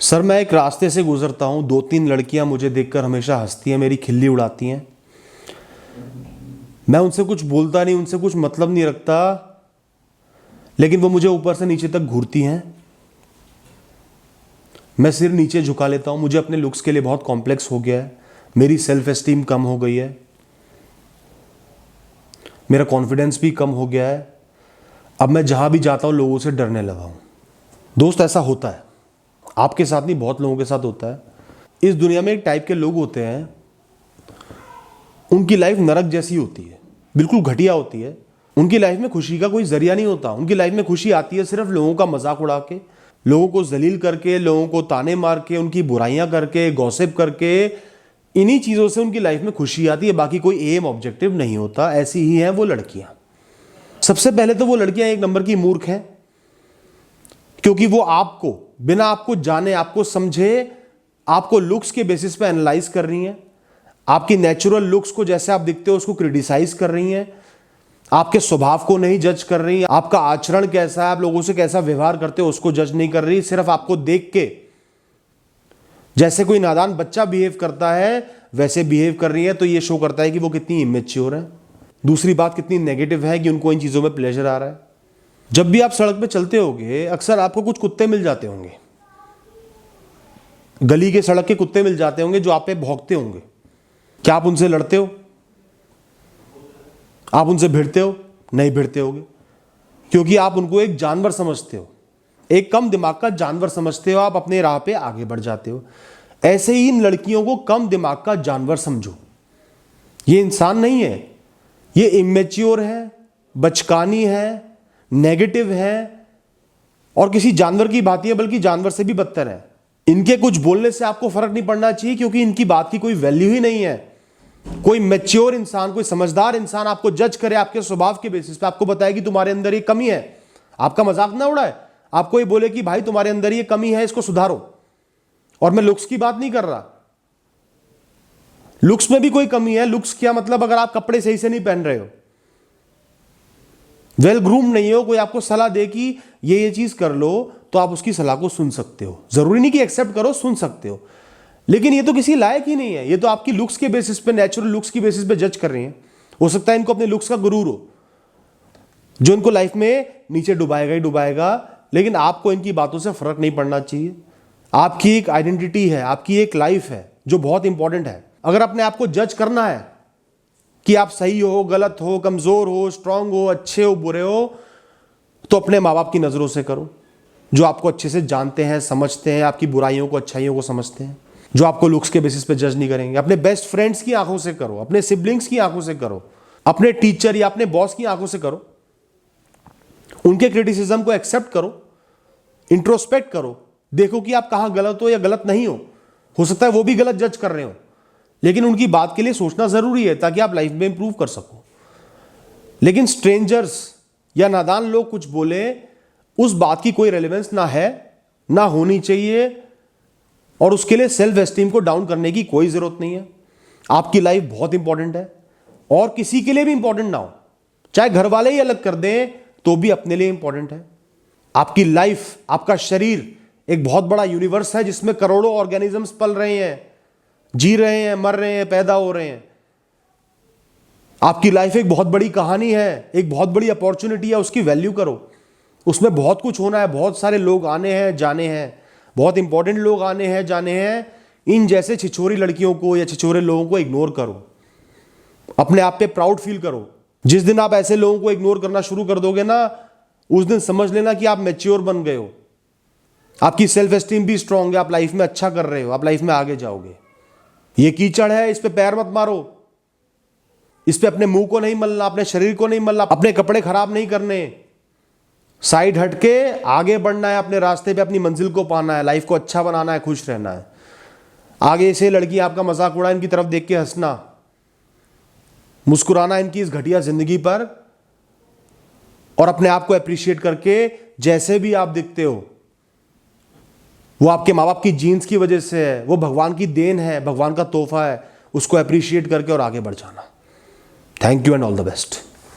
Sir मैं एक रास्ते से गुजरता हूँ, 2-3 लड़कियाँ मुझे देखकर हमेशा हंसती हैं, मेरी खिल्ली उड़ाती हैं। मैं उनसे कुछ बोलता नहीं, उनसे कुछ मतलब नहीं रखता, लेकिन वो मुझे ऊपर से नीचे तक घूरती हैं। मैं सिर नीचे झुका लेता हूँ। मुझे अपने लुक्स के लिए बहुत कॉम्प्लेक्स हो गया है, मेरी सेल्फ एस्टीम कम हो गई है, मेरा कॉन्फिडेंस भी कम हो गया है। अब मैं जहाँ भी जाता हूँ लोगों से डरने लगा हूँ। दोस्त ऐसा होता है, आपके साथ नहीं, बहुत लोगों के साथ होता है। इस दुनिया में एक टाइप के लोग होते हैं, उनकी लाइफ नरक जैसी होती है, बिल्कुल घटिया होती है। उनकी लाइफ में खुशी का कोई जरिया नहीं होता। उनकी लाइफ में खुशी आती है सिर्फ लोगों का मजाक उड़ा के, लोगों को जलील करके, लोगों को ताने मार के, उनकी बुराइयां करके, गॉसिप करके। इन्हीं चीजों से उनकी लाइफ में खुशी आती है, बाकी कोई एम ऑब्जेक्टिव नहीं होता। ऐसी ही हैं वो लड़कियां। सबसे पहले तो वो लड़कियां एक नंबर की मूर्ख हैं, क्योंकि वो आपको बिना आपको जाने, आपको समझे, आपको लुक्स के बेसिस पे एनालाइज कर रही हैं। आपकी नेचुरल लुक्स को, जैसे आप दिखते हो, उसको क्रिटिसाइज कर रही हैं। आपके स्वभाव को नहीं जज कर रही, आपका आचरण कैसा है, आप लोगों से कैसा व्यवहार करते हो, उसको जज नहीं कर रही। सिर्फ आपको देख के जैसे कोई नादान बच्चा बिहेव करता है वैसे बिहेव कर रही है। तो ये शो करता है कि वो कितनी इमेच्योर है। दूसरी बात कितनी नेगेटिव है कि उनको इन चीजों में प्लेजर आ रहा है। जब भी आप सड़क पे चलते होंगे, अक्सर आपको कुछ कुत्ते मिल जाते होंगे, गली के सड़क के कुत्ते मिल जाते होंगे जो आप पे भौंकते होंगे। क्या आप उनसे लड़ते हो? आप उनसे भिड़ते हो? नहीं भिड़ते होगे, क्योंकि आप उनको एक जानवर समझते हो, एक कम दिमाग का जानवर समझते हो। आप अपने राह पे आगे बढ़ जाते हो। ऐसे ही इन लड़कियों को कम दिमाग का जानवर समझो। ये इंसान नहीं है, ये इमेच्योर है, बचकानी है, नेगेटिव है, और किसी जानवर की बात है, बल्कि जानवर से भी बदतर है। इनके कुछ बोलने से आपको फर्क नहीं पड़ना चाहिए, क्योंकि इनकी बात की कोई वैल्यू ही नहीं है। कोई मैच्योर इंसान, कोई समझदार इंसान आपको जज करे आपके स्वभाव के बेसिस पे, आपको बताए कि तुम्हारे अंदर ये कमी है, आपका मजाक ना उड़ाए, आपको ये बोले कि भाई तुम्हारे अंदर ये कमी है, इसको सुधारो। और मैं लुक्स की बात नहीं कर रहा, लुक्स में भी कोई कमी है। लुक्स क्या मतलब? अगर आप कपड़े सही से नहीं पहन रहे हो, वेल ग्रूम नहीं हो, कोई आपको सलाह दे कि ये चीज कर लो, तो आप उसकी सलाह को सुन सकते हो। जरूरी नहीं कि एक्सेप्ट करो, सुन सकते हो, लेकिन ये तो किसी लायक ही नहीं है। ये तो आपकी लुक्स के बेसिस पे, नेचुरल लुक्स की बेसिस पे जज कर रही हैं। हो सकता है इनको अपने लुक्स का गुरूर हो, जो इनको लाइफ में नीचे डुबाएगा ही डुबाएगा, लेकिन आपको इनकी बातों से फर्क नहीं पड़ना चाहिए। आपकी एक आइडेंटिटी है, आपकी एक लाइफ है जो बहुत इंपॉर्टेंट है। अगर अपने आप को जज करना है कि आप सही हो, गलत हो, कमजोर हो, स्ट्रांग हो, अच्छे हो, बुरे हो, तो अपने माँ बाप की नजरों से करो, जो आपको अच्छे से जानते हैं, समझते हैं, आपकी बुराइयों को, अच्छाइयों को समझते हैं, जो आपको लुक्स के बेसिस पे जज नहीं करेंगे। अपने बेस्ट फ्रेंड्स की आंखों से करो, अपने सिबलिंग्स की आंखों से करो, अपने टीचर या अपने बॉस की आंखों से करो। उनके क्रिटिसिज्म को एक्सेप्ट करो, इंट्रोस्पेक्ट करो, देखो कि आप कहां गलत हो या गलत नहीं हो सकता है वो भी गलत जज कर रहे हो, लेकिन उनकी बात के लिए सोचना जरूरी है ताकि आप लाइफ में इंप्रूव कर सको। लेकिन स्ट्रेंजर्स या नादान लोग कुछ बोले, उस बात की कोई रेलेवेंस ना है, ना होनी चाहिए, और उसके लिए सेल्फ एस्टीम को डाउन करने की कोई जरूरत नहीं है। आपकी लाइफ बहुत इंपॉर्टेंट है, और किसी के लिए भी इंपॉर्टेंट ना हो, चाहे घर वाले ही अलग कर दें तो भी अपने लिए इंपॉर्टेंट है। आपकी लाइफ, आपका शरीर एक बहुत बड़ा यूनिवर्स है जिसमें करोड़ों ऑर्गेनिजम्स पल रहे हैं, जी रहे हैं, मर रहे हैं, पैदा हो रहे हैं। आपकी लाइफ एक बहुत बड़ी कहानी है, एक बहुत बड़ी अपॉर्चुनिटी है, उसकी वैल्यू करो। उसमें बहुत कुछ होना है, बहुत सारे लोग आने हैं, जाने हैं, बहुत इंपॉर्टेंट लोग आने हैं, जाने हैं। इन जैसे छिछोरी लड़कियों को या छिछोरे लोगों को इग्नोर करो, अपने आप पे प्राउड फील करो। जिस दिन आप ऐसे लोगों को इग्नोर करना शुरू कर दोगे ना, उस दिन समझ लेना कि आप मैच्योर बन गए हो, आपकी सेल्फ एस्टीम भी स्ट्रांग है, आप लाइफ में अच्छा कर रहे हो, आप लाइफ में आगे जाओगे। ये कीचड़ है, इस पे पैर मत मारो, इस पे अपने मुंह को नहीं मलना, अपने शरीर को नहीं मलना, अपने कपड़े खराब नहीं करने, साइड हटके आगे बढ़ना है, अपने रास्ते पे अपनी मंजिल को पाना है, लाइफ को अच्छा बनाना है, खुश रहना है। आगे से लड़की आपका मजाक उड़ा, इनकी तरफ देख के हंसना, मुस्कुराना इनकी इस घटिया जिंदगी पर, और अपने आप को अप्रिशिएट करके जैसे भी आप दिखते हो, वो आपके माँ बाप की जीन्स की वजह से है, वो भगवान की देन है, भगवान का तोहफा है, उसको अप्रिशिएट करके और आगे बढ़ जाना। Thank you and all the best.